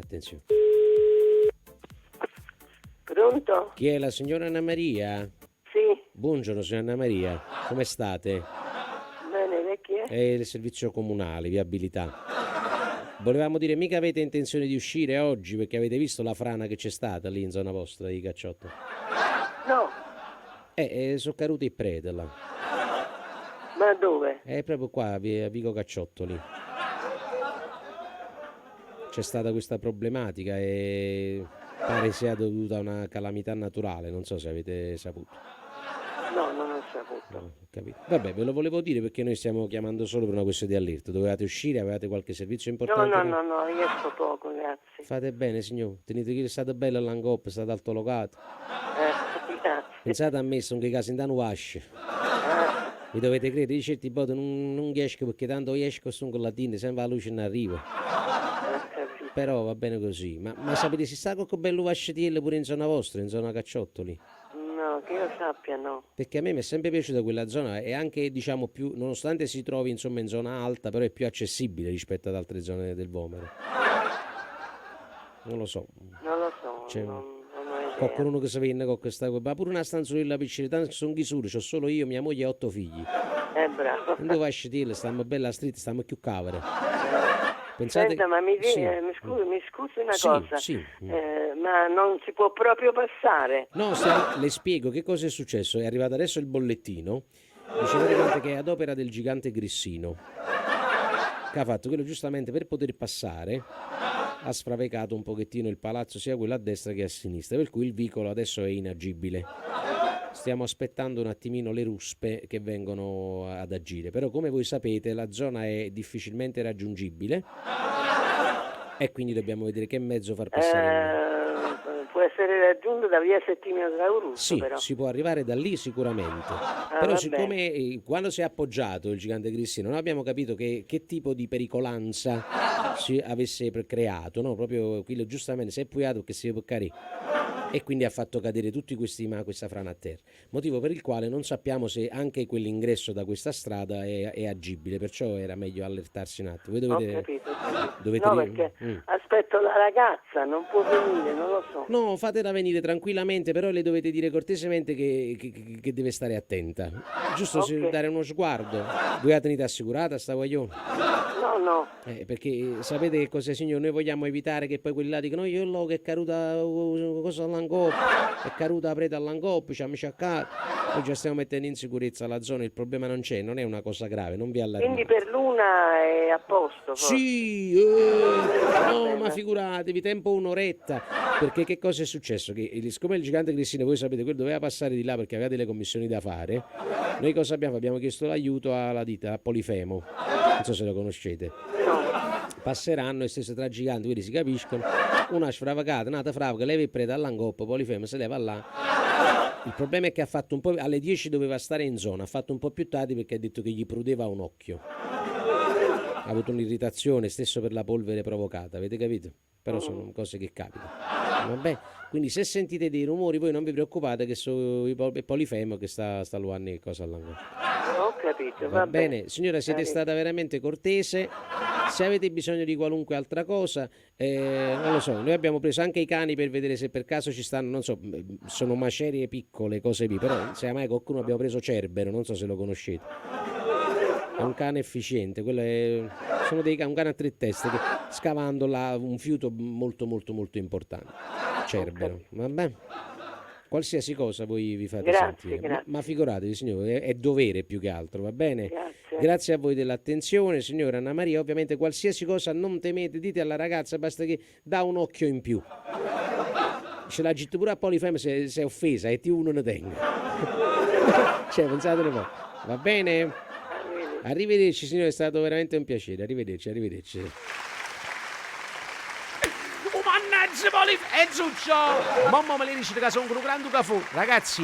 Attenzione. Pronto? Chi è la signora Anna Maria? Sì, Buongiorno signora Anna Maria, come state? bene, lei chi è? È il servizio comunale, viabilità. Volevamo dire, mica avete intenzione di uscire oggi perché avete visto la frana che c'è stata lì in zona vostra di Cacciotto? No, Sono caduti i preti là. ma dove? È proprio qua, a Vico Cacciottoli. C'è stata questa problematica e pare sia dovuta a una calamità naturale, non so se avete saputo. No, non ho saputo. Ho capito. Vabbè, ve lo volevo dire perché noi stiamo chiamando solo per una questione di allerta. Dovevate uscire, avevate qualche servizio No, importante? no, io sto poco, grazie. Fate bene, signor. Tenete che è stato bello all'angop, è stato altolocato. Grazie. Pensate a me, sono che casi da nuasce. Mi dovete credere, di certi volte non esco perché tanto esco sono con la tinta, sempre la luce non arriva. Capito. Però va bene così. Ma sapete, si sta con bello vascetiello pure in zona vostra, in zona Cacciottoli? No, che io sappia, no. Perché a me mi è sempre piaciuta quella zona e anche, diciamo, più, nonostante si trovi insomma in zona alta, però è più accessibile rispetto ad altre zone del Vomero. Non lo so. Non lo so, C'è non ho idea. qualcuno che si venne con questa, ma pure una stanzolina piccina, tanto che sono chiusure, c'ho solo io, mia moglie e 8 figli. Bravo. Non dove vascetiello, stiamo bella street, stiamo più cavere. Pensate Senta, ma mi sì. scusi una Sì, cosa. sì. Ma non si può proprio passare? No, le spiego che cosa è successo. È arrivato adesso il bollettino. Dice praticamente che è ad opera del gigante Grissino, che ha fatto quello giustamente per poter passare. Ha sfravecato un pochettino il palazzo, sia quello a destra che a sinistra, per cui il vicolo adesso è inagibile. Stiamo aspettando un attimino le ruspe che vengono ad agire, però come voi sapete la zona è difficilmente raggiungibile e quindi dobbiamo vedere che mezzo far passare. Può essere raggiunto da via Settimio Traurusso, Sì, però. si può arrivare da lì sicuramente, però va siccome quando si è appoggiato il gigante Grissino non abbiamo capito che tipo di pericolanza si avesse creato, no? Proprio quello giustamente si è puiato che si può caricare e quindi ha fatto cadere tutti questa frana a terra, motivo per il quale non sappiamo se anche quell'ingresso da questa strada è agibile, perciò era meglio allertarsi un attimo. Voi Ho dovete, capito. No, perché aspetto la ragazza, non può venire, non lo so. No, fatela venire tranquillamente, però le dovete dire cortesemente che deve stare attenta. Giusto dare uno sguardo. Voi la tenete assicurata sta guaglione? No. Perché sapete che cosa, signore? Noi vogliamo evitare che poi quelli là dicono io lo che è caduta cosa all'angop, è caduta la preda all'angop, ci ha sciaccato. Noi già stiamo mettendo in sicurezza la zona, il problema non c'è, non è una cosa grave, non vi allarmate. Quindi per l'una è a posto, forse? Sì, no, ma figuratevi, tempo un'oretta, perché che cosa è successo? Che siccome il gigante Grissino, voi sapete, quello doveva passare di là perché aveva delle commissioni da fare, noi cosa abbiamo? Abbiamo chiesto l'aiuto alla ditta, a Polifemo, non so se lo conoscete. Passeranno e stesse tra giganti, quindi si capiscono, una sfravacata, nata fravaca, leva il prete all'angoppo, Polifemo se leva là. Il problema è che ha fatto un po', alle 10 doveva stare in zona, ha fatto un po' più tardi perché ha detto che gli prudeva un occhio. Ha avuto un'irritazione, stesso per la polvere provocata, avete capito? Però sono cose che capitano. Vabbè, quindi se sentite dei rumori voi non vi preoccupate che sono i Polifemo che sta luando cosa all'angolo. Ho capito, Va bene, signora, siete stata veramente cortese. Se avete bisogno di qualunque altra cosa, non lo so, noi abbiamo preso anche i cani per vedere se per caso ci stanno, non so, sono macerie piccole, cose lì, però se mai qualcuno abbiamo preso Cerbero, non so se lo conoscete. È un cane efficiente, sono un cane a 3 teste che scavando là un fiuto molto molto molto importante. Cerbero, vabbè. Qualsiasi cosa voi vi fate sentire. Grazie. Ma figuratevi, signore, è dovere più che altro, va bene? Grazie. Grazie a voi dell'attenzione, signora Anna Maria. Ovviamente qualsiasi cosa non temete, dite alla ragazza, basta che dà un occhio in più. Ce l'ha gittato pure a Polifemo se è offesa e tu non ne tengo. Cioè, pensate un po'. Va bene? Arrivederci, signore, è stato veramente un piacere. Arrivederci. Mannaggia, Polifemo! Zuccio! Mamma me le dice che sono un grande caffè, ragazzi.